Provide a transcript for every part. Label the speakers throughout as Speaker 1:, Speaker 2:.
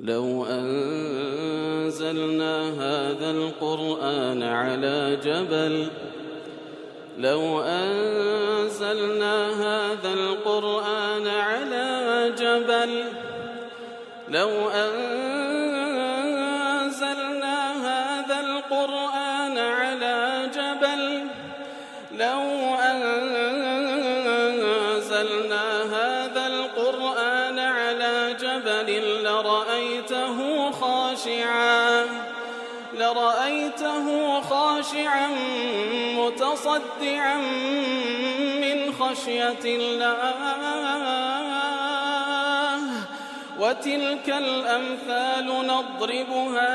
Speaker 1: لو أنزلنا هذا القرآن على جبل لو أنزلنا هذا القرآن على جبل لو أنزلنا هذا القرآن على جبل لو أنزلنا هذا القرآن على جبل لرأيته خاشعا متصدعا من خشية الله وتلك الأمثال نضربها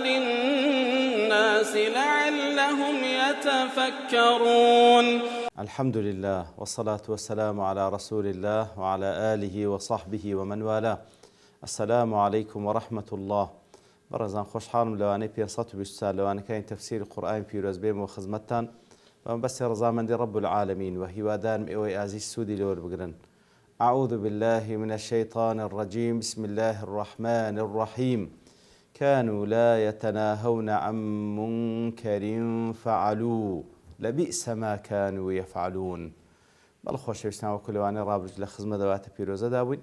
Speaker 1: للناس لعلهم يتفكرون.
Speaker 2: الحمد لله والصلاة والسلام على رسول الله وعلى آله وصحبه ومن والاه. السلام عليكم ورحمة الله. برزان خوش حالم لواني بينصت بيستال لواني كاين تفسير القرآن في رزبيم وخزمتان بس رزامن دي رب العالمين وهي ودان مئوي آزي السودي لور بقرن. أعوذ بالله من الشيطان الرجيم. بسم الله الرحمن الرحيم. كانوا لا يتناهون عن منكر فعلوه لبئس ما كانوا يفعلون. بلخوش بسنا وكلواني رابج لخزمة دوات بيروزة داوين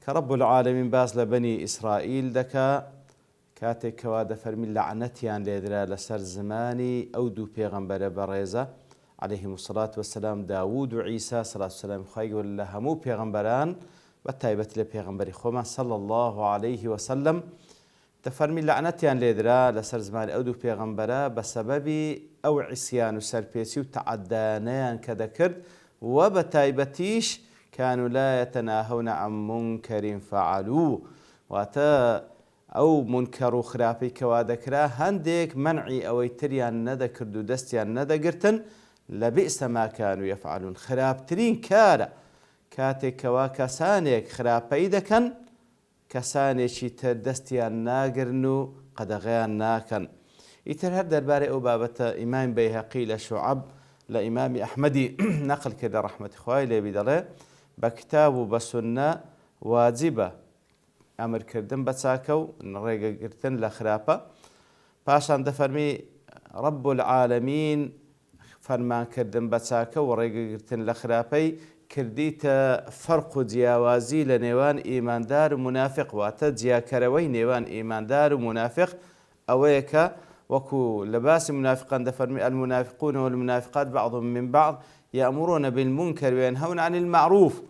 Speaker 2: كرب العالمين باز لبني إسرائيل دكا كاتك كواد فرمي لعنتيان ليدرا لسر زماني أو دو بيغمبر بريزة عليهم الصلاة والسلام داود وعيسى صلاة والسلام خيق والله همو بيغمبران بتايبة لبيغمبر خوما صلى الله عليه وسلم تفرمي لعنتيان ليدرا لسر زماني أو دو بيغمبرا بسبب أو عصيان وسربيسي وتعدانيان كذكرت وبتايبتيش كانوا لا يتناهون عن منكر فعلوه واتا أو منكر خرافي كوادكرا هنديك منعي أو يتريان ندى كردو دستيان ندى قرتن لبئس ما كانوا يفعلون. خرابترين كارا كاتك كوا كسانيك خرابي دكن كسانيشي تردستيان ناقرنو قدغيان ناكن. يتر هر درباري أو بابة إمام بيهقي لشعب لإمام أحمدي نقل كده رحمة إخوائي لبدالي بكتاب بسنة واجبة أمر كردن بتساكو نريق قرتن لخرابة باشان دفرمي رب العالمين فرمان كردن بتساكو وريق قرتن لخرابي كرديت فرق جياوازي لنيوان إيمان دار ومنافق واتا جيا كروي نيوان إيمان دار ومنافق أويكا وكو لباس منافقا دفرمي المنافقون والمنافقات بعضهم من بعض يأمرون بالمنكر وينهون عن المعروف.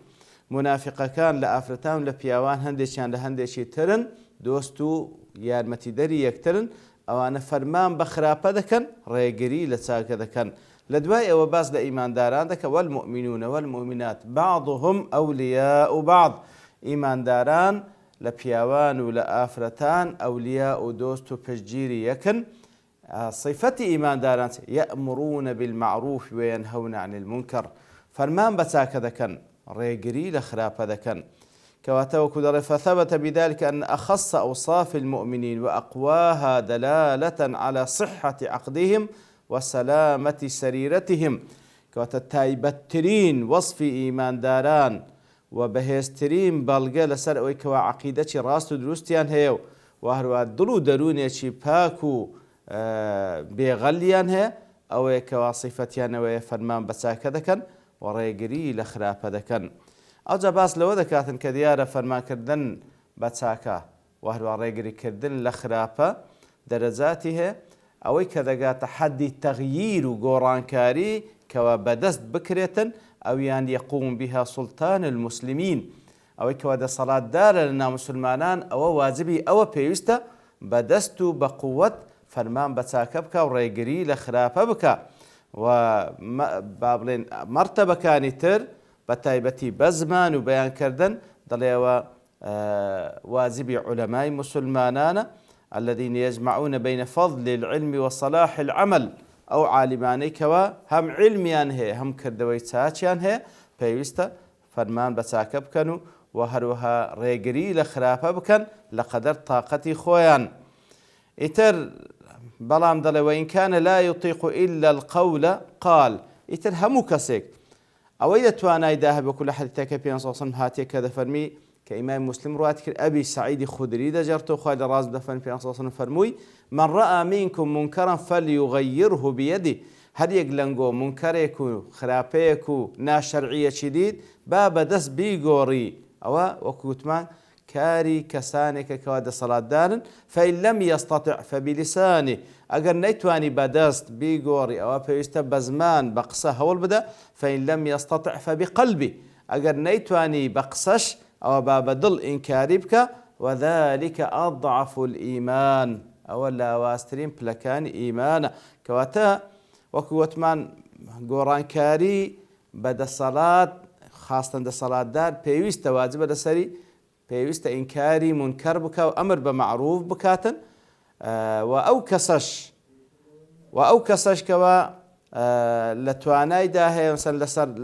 Speaker 2: منافقة كان لأفرتان لبياوان هندشان لهندشي ترن دوستو يارمتي دري يكترن أو أنا فرمان بخرابة دكن ريقري لتساكة دكن لدواء وباس لإيمان داران دك والمؤمنون والمؤمنات بعضهم أولياء بعض. إيمان داران لبياوان ولأفرتان أولياء دوستو بجيري يكن صفة إيمان داران يأمرون بالمعروف وينهون عن المنكر. فرمان بتاك ذكن ريقري لخراب ذكن كواتوك در فثبت بذلك أن أخص أوصاف المؤمنين وأقواها دلالة على صحة عقدهم وسلامة سريرتهم. كواتتايبترين وصف إيمان داران وبهسترين بلغة لسر أويكوا عقيدة راست دروستيان هيو وهروا دلو دروني شي باكو بيغليان هي أو كواصفتيان ويفرمان بساك ذكن وريقري لخراب ذكن أو جباس لو ذكاتن كديارة فرمان كردن بساكا وهروا ريقري كردن لخراب درجاته أو كذا تحدي تغيير وقورانكاري كوابدست بكرة أو يعني يقوم بها سلطان المسلمين أو كواد صلاة دار لنا مسلمانان أو واجبي أو بيوستا بدستو بقوة فرمان بتاكبك وريقري لخرافة بك وبابلين مرتبة كانتر بتايبتي بزمان وبيان كردن ضليوا واجبي علماء مسلمانان الذين يجمعون بين فضل العلم وصلاح العمل أو عالماني كوا هم علميان هي هم كردوي ساچيان هي بيوستا فرمان بتاكبكنو وهروها ريقري لخرافة بكن لقدر طاقتي خويان. إتر بەڵام دەڵێ وإن كان لا يطيق إلا القول قال. ئیتر هەموو کەسێک ئەوەی دەتوانای داهە بەکو لە حەدیثەکە پێ هاتێ کە دەفەرمی کە ئیمام مسلم ڕوات کرد ئەبی سعیدی خودری دەجێڕتەوە خوای لە ڕاست دەفەرمی پێ فەرمووی من رأى منكم منكرا فليغيره بيده. هەر یەک لەنگۆ منکەرێک و خراپەیەک و ناشەرعیەکی دیت با بەدەست بیگۆڕی. ئەوە وەکوتمان کاری کەسانێکە کەوا دەسەڵاتدارن. فإن لم يستطع فبلسانه. ئەگەر نەیتوانی بەدەست بیگۆڕی ئەوە پێویستە بە زمان بە قسە هەوڵ بدە. فإن لم يستطع فبقلبه. ئەگەر نەیتوانی بە قسەش ئەوە با بەدڵ ئینکاری بکە. وذلك أضعف الإيمان. ئەوە لاواسترین پلەکانی ئیمانە. کەواتە وەکو وتمان گۆڕانکاری بەدەسەڵات خاستن دەسەڵاتدار پێویستە واجبە لەسەری پێویستە ئینکاری منکەر بکە و ئەمر بە معروف بکاتن. و ئەو کەسەش کەوە لە توانایدا هەیە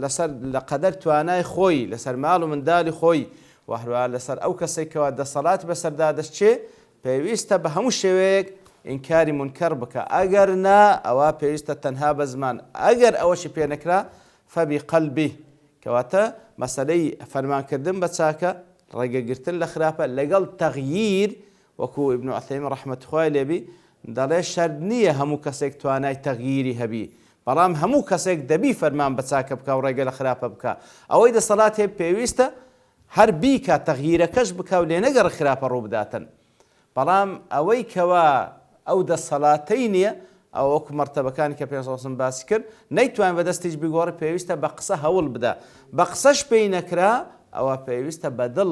Speaker 2: لەسەر لە قەدەر توانای خۆی لەسەر ماڵ و منداڵی خۆی و هەروەها لەسەر ئەو کەسێکەوە دەسەڵات بەسەردا دەستچێ پێویستە بە هەموو شێوەیەک ئینکاری منکەر بکە. ئەگەر نا ئەوە پێویستە تەنها بە زمان. ئەگەر ئەوەشی پێ نەکرا فەبیقەلبی. کەواتە مەسەلەی فەرمانکردن بە چاکە ڕێگەگرتن لە خراپە لەگەڵ تەغییر وەکو ئیبن عوثەیمین ڕەحمەتوخای لێبی دەڵێ شەرط نییە هەموو کەسێک توانای تەغییری هەبی، بەڵام هەموو کەسێک دەبی فەرمان بە چاکە بکە و ڕێگە لە خراپە بکە. ئەوەی دەسەڵات هەیە پێویستە هەر بیکە تەغییرەکەش بکە و لێ نەگەڕ خراپە ڕوو بداتن. بەڵام ئەوەی کەوا ئەو دەسەڵاتەی نییە ئەو وەکو مەرتەبەکانی کە پێ باسی کرد نەیتوان بەدەستیش بگۆڕی پێویستە بە قسە هەوڵ بدە. بە قسەش پێی نەکرا ئەوە پێویستە بەدڵ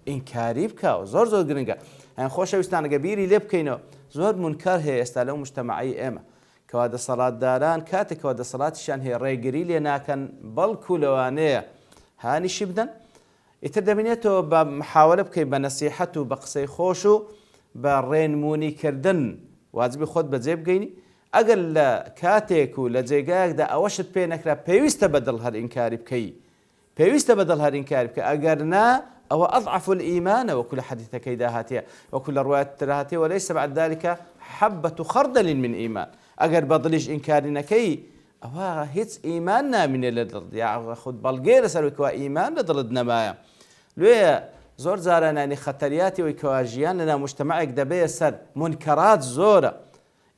Speaker 2: ئینکاری بکە و زۆر زۆر گرنگە. ئەن خۆشەویستانەگە بیری لێ بکەینەوە زۆر منکەر هەیە ئێستا لەو مجتەمەعی ئێمە کەوا دەسەڵاتداران کاتێکەوە دەسەڵاتیشان هەیە ڕێگری لێ ناکەن بەڵکو لەوانەیە هانیشی بدەن. ئیتر دەبینێتەوە بە محاولە بکەی بە نەسیحەت و بە قسەی خۆش و بە ڕێنمونیکردن واجبی خۆت بەجێ بگەینی. ئەگەر لە کاتێک و لە جێگایەکدا ئەوەشت پێ نەکرا پێویستە بەدڵ هەر ئینکاری بکەی، پێویستە بەدڵ هەر ئینکاری بکە. ئەگەر نا ئەوە أضعف الإيمان وەکو لە حەدیثەکەی داهاتیە وەکو لە ڕوایەتتر هاتیە وليس بعد ذلك حبة خردل من إيمان. ئەگەر بەدڵیش ئینکاری نەکەی ئەوە هیچ ئیمان نامینێ لە دڵ خود بەڵگەی لەسەرەوەیکەوە ئیمان لە دڵت نەمایە. لێیە زۆر جارانانی خەتەریاتی ئەوەی کەوا ژیان لەنا مجتەمەعێک دەبێ سەر منکەرات زۆرە.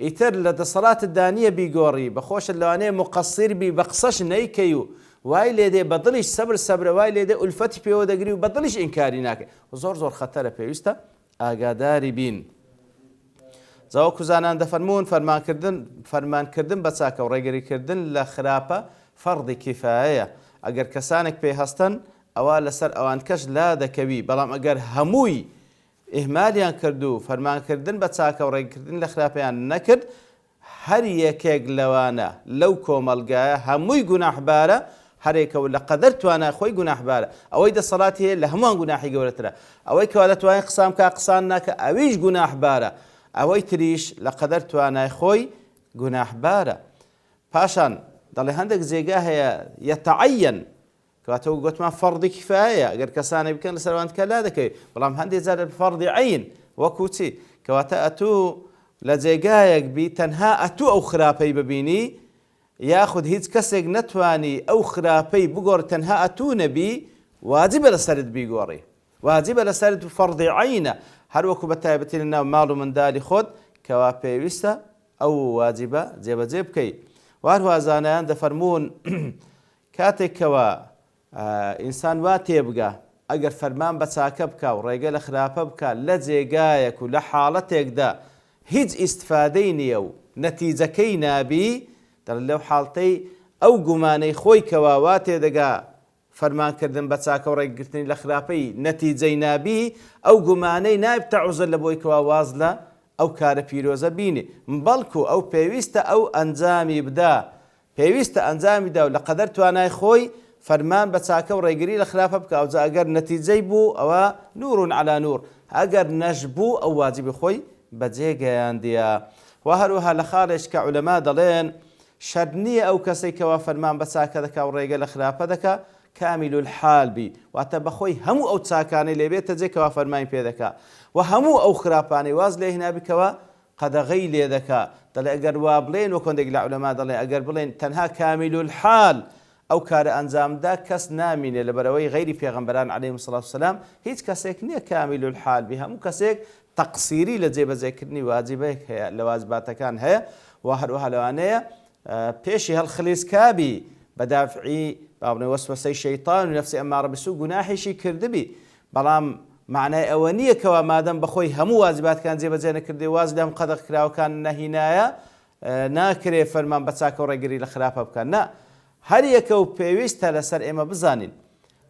Speaker 2: ئیتر لە دەسەڵاتت دانیە بیگۆڕی بەخۆشت لەوانەیە مقەسیر بی بە قسەش نەیکەی و وای لێدێ بەدڵیش سەبرە وای لێدێ ئولفەتی پێوە دەگری و بەدڵیش ئینکاری ناکەی. زۆر زۆر خەتەرە پێویستە ئاگاداری بین. زاوەکو زانان دەفەرمون فەرمانکردن بە چاکە و ڕێگریکردن لە خراپە فەرضی کیفایەیە. ئەگەر کەسانێک پێی هەستن ئەوە لەسەر ئەوان کەش لا دەکەوی، بەڵام ئەگەر هەمووی ئیهمالیان کرد و فەرمانکردن بە چاکە و ڕێگریکردن لە خراپەیان نەکرد هەر یەکێک لەوانە لەو کۆمەلگایە هەمووی گوناحبارە، هەرێکە و لە قەدەر توانای خۆی گوناحبارە. ئەوەی دەسەڵاتی هەیە لە هەمووان گوناحی گەورەترە، ئەوەی کەوا دەتوانێت قسام کا قسان ناکە ئەویش گوناحبارە، ئەوەی تریش لە قەدەر توانای خۆی گوناحبارە. پاشان دەڵێ هەندێک جێگا هەیە یەتەعەیەن کەواتە گوتمان فەرضی کیفایەیە ئەگەر کەسانێک بکەن لەسەروان تکە لا دەکەوێت، بەڵام هەندێک جار فەرضی عەین وەکو چی کەواتە ئەتوو لە جێگایەک بی تەنها ئەتوو ئەو خراپەی ببینی یاخود هیچ کەسێک نەتوانی ئەو خراپەی بگۆڕ تەنها ئەتوو نەبی واجبە لەسەرت بیگۆڕی، واجبە لەسەرت فەرضی عەینە. هەروەکو بە تایبەتی لە ناو ماڵ و منداڵی خۆت کەوا پێویستە ئەو واجبە جێبەجێ بکەیت. وهروە زانایان دەفەرمون کاتێکەوە ئینسان وا تێبگا ئەگەر فەرمان بە چاکە بکە و ڕێگە لە خراپە بکە لە جێگایەک و لە حاڵەتێکدا هیچ ئیسفادەی نییە و نەتیجەکەی نابی لەو حاڵتەی ئەو گومانەی خۆی کەوا وا تێدەگا فەرمانکردن بە چاکە و ڕێگرتنی لە خراپەی نەتیجەی نابی ئەو گومانەی نابتە عوزر لە بۆی کەوا واز لە ئەو کارە پیرۆزە بینی، بەڵکو ئەو پێویستە ئەو ئەنجامی بدا، پێویستە ئەنجامی دا و لە قەدەر توانای خۆی فەرمان بە چاکە و ڕێگری لە خراپە بکە. ئەوجا ئەگەر نەتیجەی بوو ئەوە نورون عەلا نور، ئەگەر نەش بوو ئەو واجبی خۆی بەجێگەیاندیە. و هەروەها لە خاڵێک کە عولەما دەڵێن شەرط نییە ئەو کەسێک کەوا فەرمان بە چاکە دەکا و ڕێگە لە خراپە دەکا کامیل الحال بی، واتە بەخۆی هەموو ئەو چاکانەی لێبێتە جێ کەوا فەرمانی پێ دەکا و هەموو ئەو خراپانەی واز لێ هێنابی کەوا قەدەغەی لێ دەکا دەڵێ ئەگەر وا بڵێن وەکۆندێک لە عولەما دەڵێ ئەگەر بڵێن تەنها کامیل الحال ئەو کارە ئەنجامدا کەس نامینێ لەبەرەوەی غەیری پێغەمبەران عەلەیهیم سڵات وسەلام هیچ کەسێک نییە کامیل الحال بی هەموو کەسێک تەقسیری لە جێبەجێکردنی واجبەیەک هەیە لە واجباتەکان هەیە و هەروەها لەوانەیە پێشی هەڵخلیسکابی بەدافعی باڵێ وەسوەسەی شەیطان و نەفسی ئەمارە بسوو گوناحێکی کردبی بەڵام معنای ئەوە نییە کەوا مادەم بەخۆی هەموو واجباتەکان جێبەجێ نەکردێ واز لەم قەدەغ کراوەکان نەهینایە ناکرێ فەرمان بە چاکە و ڕێگری لە خراپە بکەن نا هەر یەکە و پێویستە لەسەر ئێمە بزانین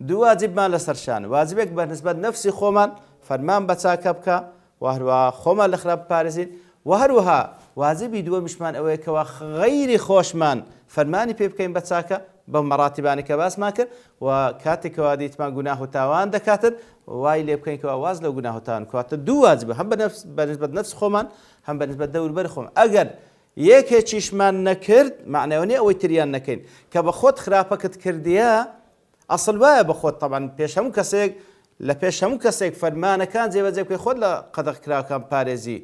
Speaker 2: دوو واجبمان لەسەرشان واجبێک بەنسبەت نەفسی خۆمان فەرمان بە چاکە بکە و هەروەها خۆمان لە خراپ بپارێزین و هەروەها واجبی دووەمیشمان ئەوەیە کەوا غەیری خۆشمان فەرمانی پێ بکەین بە چاکە بە مەراتیبانی کە باسمان کرد و کاتێکەوە دیتمان گوناه و تاوان دەکاتن وای لێ بکەین کەوا واز لەو گوناه و تاوان کەواتە دوو واجبە هەم بەنسبەت نەفس خۆمان هەم بەنسبەت دەوروبەر خۆمان ئەگەر یەکێکیشمان نەکرد معنەوە نییە ئەوەی تریان نەکەین کە بە خۆت خراپەکەت کردیە ئەسڵ وایە بە خۆت طبعاً پێش هەموو کەسێک لە پێش هەموو کەسێک فەرمانەکان جێبەجێ بکەی خۆت لە قەدەغ کراوەکان پارێزی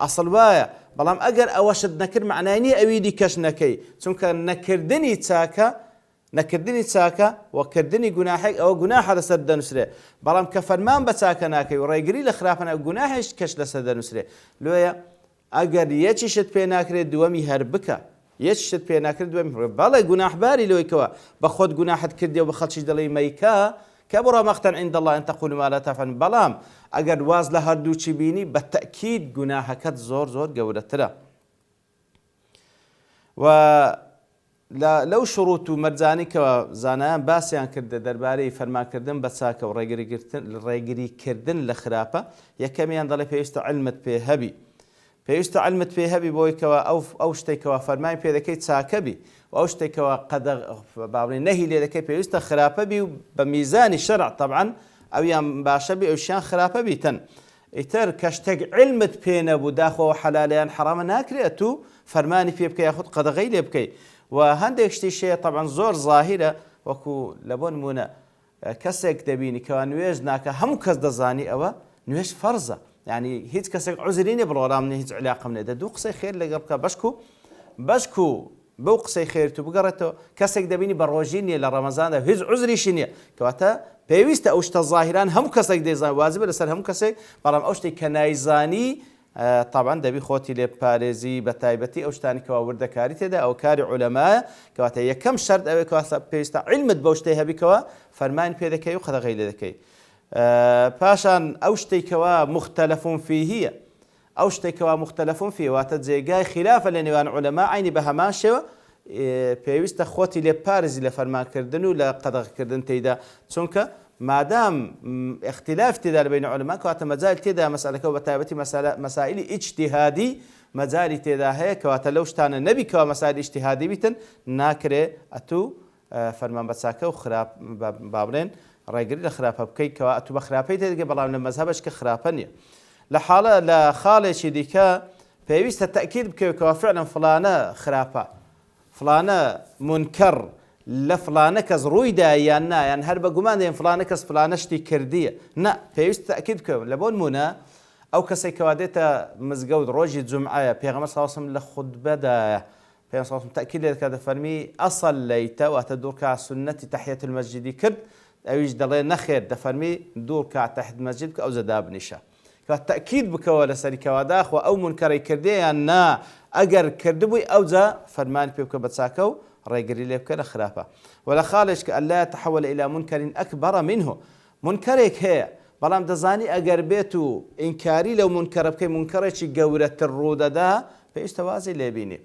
Speaker 2: ئەسڵ وایە بەڵام ئەگەر ئەوەشت نەکرد معنای نییە ئەوی دیکەش نەکەی چونکە نەکردنی چاکە وەکردنی گوناحێک ئەوە گوناحە لەسەر دەنووسرێ بەڵام کە فەرمان بە چاکە ناکەی و ڕێگری لە خراپە گوناحێش کەش لەسەر دەنووسرێ لۆیە ئەگەر یەکیشت پێ ناکرێت دووەمی هەر بکە یەکیشت پێ ناکرد دووەمی بەڵێ گوناحباری لۆیکەوە بە خۆت گوناحت کردی و بە خەڵکیش دەڵێی مەیکە كبر مقتا عند الله أن تقولوا ما لا تفعلون بلام أجر واز لها دوتشي بيني بالتأكيد جناحك زور قولتنا و لو شروط مرزاني كزانان باسيان كرد درباري فرمان كردن بساكا وريجري كردن لخرافة يكميان ضل فيست علمت بهبي فيست علمت بهبي بوي كوا أو شتي كوا فرمان في ذكي تساكبي أو شتي كوا قد بعض النهي اللي ذكي فيست خرافة بي بميزان الشرع طبعا أو يام باشبي أو شان خرافة بيتن إتر كشتق علمت بينا بداخو حلاليان حرام ناكريتو فرماني في بكي ياخذ قد غيلي بكي وهندك شيء طبعا زور ظاهرة وكو لبون مونا كسك دبيني كوا نويج ناكا هم كز دزاني أو نويج فرزة يعني هيت كسك عذريني بالغرام هيت علاقة من ده دو قصي خير لقربك بشكو بو قصي خير تبقرته كسك دبيني بروجيني لرمضان ده هيت عذري شنيا كواتا بيويست أوشت الظاهران هم كسك ديزان واجب لسر هم كسك برام أوشتي كنايزاني طبعا دبي خوتي لباريزي بتايبتي أوشتاني كوا وردكاري تدا أو كاري علماء كواتا يكم شرط أو كواتا بيستا علمت بوشتيها بكوا فرمان بيذكي وخذ غير ذكي باشان أوشتي كوا مختلف فيه أوشتي كوا مختلف فيه واتزيجاي خلافا لنوان علماء عيني بهمان شوا بيستا خوتي لباريزي لفرمان كردنو لقدغ كردن تيدا تونكا مادام اختلاف تدا بين علماء كواتا مجال تدا مسألة كوبتابتي مسائل اجتهادي مجال تدا هي كواتا لوشتان النبي كوا مسائل اجتهادي بيتن ناكري أتو فرمان بتساكا وخراب بابلين رايقري لخراب بكي كوا أتو بخرابي تدا بلا من المذهبش كخرابني لحالة لخالة شديكا فيويست التأكيد بكي كوا فعلا فلانة خرابة فلانة منكر لفلانة كز رويدا يانا يعني هرب جمان ين فلانة كز فلانة شتي كردية نا فيست تأكيد كم لبون منا أو كسي كواديتا مزجود روجي جمعة بيغمر صلى الله عليه وسلم لخطبة دا بيغمر صلى الله عليه وسلم تأكيد لكذا فرمي أصل ليتا وأتدورك على سنة تحية المسجد كرد أو يجدلين نخير دفرمي دورك على تحت المسجد أو زداب نشا كالتأكيد بكوالا سري كواداخ أو منكري كردية نا أجر كردبوي أو ذا فرمان بيبك بتساكو ريقري لي بكرة خرافة ولا خالش كأن لا يتحول إلى منكر أكبر منه منكرك هي بلام دزاني أجر بيتو إنكاري لو منكر بكي منكرش جورة الرودة ده فيستوازي لبيني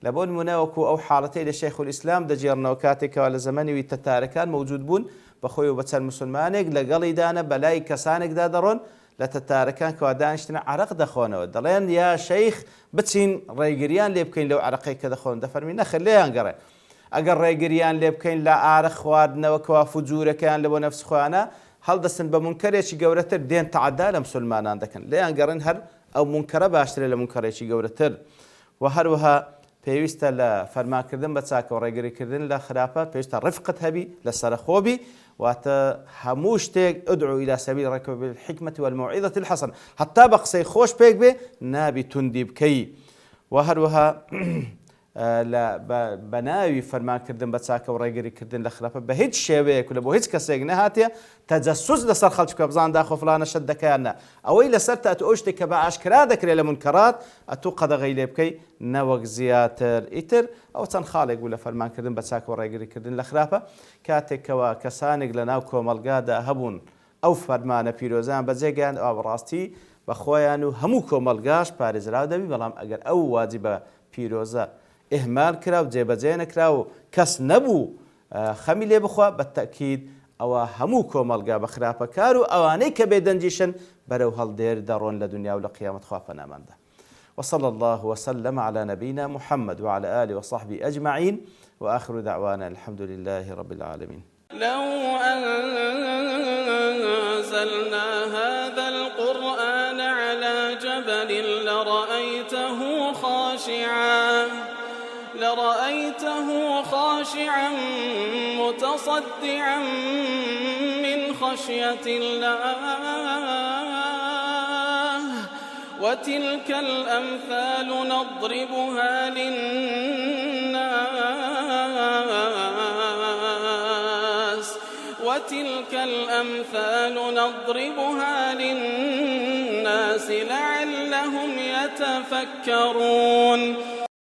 Speaker 2: لبون مناوكو أو حالتي لشيخ الإسلام دجير نوكاتك ولا زماني ويتتاركان موجود بون بخوي وبتسال مسلمانك لقلي دانا بلاي كسانك دادرون لتتاركان كوادانشتنا عرق دخونه ودلين يا شيخ بتسين ريقريان ليبكين لو عرقي كدخون دفرمي نخليها نقرأ أجر ريقريان ليبكين لا عرق خوادنا وكوا فجورة كان لو نفس خوانا هل دسن بمنكريش جورتر دين تعدى لمسلمان عندكن ليه نقرن هر أو منكر باشتري لمنكريش جورتر وهروها پێویستە لە فەرمانکردن بە چاکە و ڕێگریکردن لە خراپە پێویستە ڕفقت هەبی لە سەرخۆبی واتە هەموو شتێک ئدعو إلى سبيل ربك بالحكمة والموعظة الحسنة حتا بە قسەی خۆش پێک بێ نابی توندی بکەی و هەروەها بە ناوی فەرمانکردن بە چاکە و ڕێگریکردن لە خراپە بە هیچ شێوەیەک و لە بۆ هیچ کەسێک نەهاتیە تەجەسوس لەسەر خەڵک بکە بزان داخۆ فلانە شت دەکەیانە ئەوەی لەسەر تا ئەو شتێک کە بە ئاشکرا دەکرێت لە منکەرات ئەتوو قەدەغەی لێ بکەی نەوەک زیاتر ئیتر ئەو چەند خاڵێک بوو لە فەرمانکردن بە چاکە و ڕێگریکردن لە خراپە کاتێکەوە کەسانێک لە ناو کۆمەلگادا هەبوون ئەو فەرمانە پیرۆزان بەجێگەیان ئەوە بەڕاستی بە خۆیان و هەموو کۆمەلگاش پارێزراو دەبی بەڵام ئەگەر ئەو واجبە پیرۆزە ئێهمال کرا و جێبەجێ نەکرا و کەس نەبوو خەمی لێ بخوا بە تەکید ئەوە هەموو کۆمەلگا بە خراپەکار و ئەوانەی کە بێدەنجیشن بەرەو هەڵدێر دەڕۆن لە دنیا و لە قیامەت خوا پەناماندا وصلى الله وسلم على نبينا محمد وعلى آله وصحبه أجمعين وآخر دعوانا الحمد لله رب العالمين
Speaker 1: لو أنزلنا هذا القرآن على جبل لرأيته خاشعا متصدعا من خشية الله وتلك الأمثال نضربها للناس لعلهم يتفكرون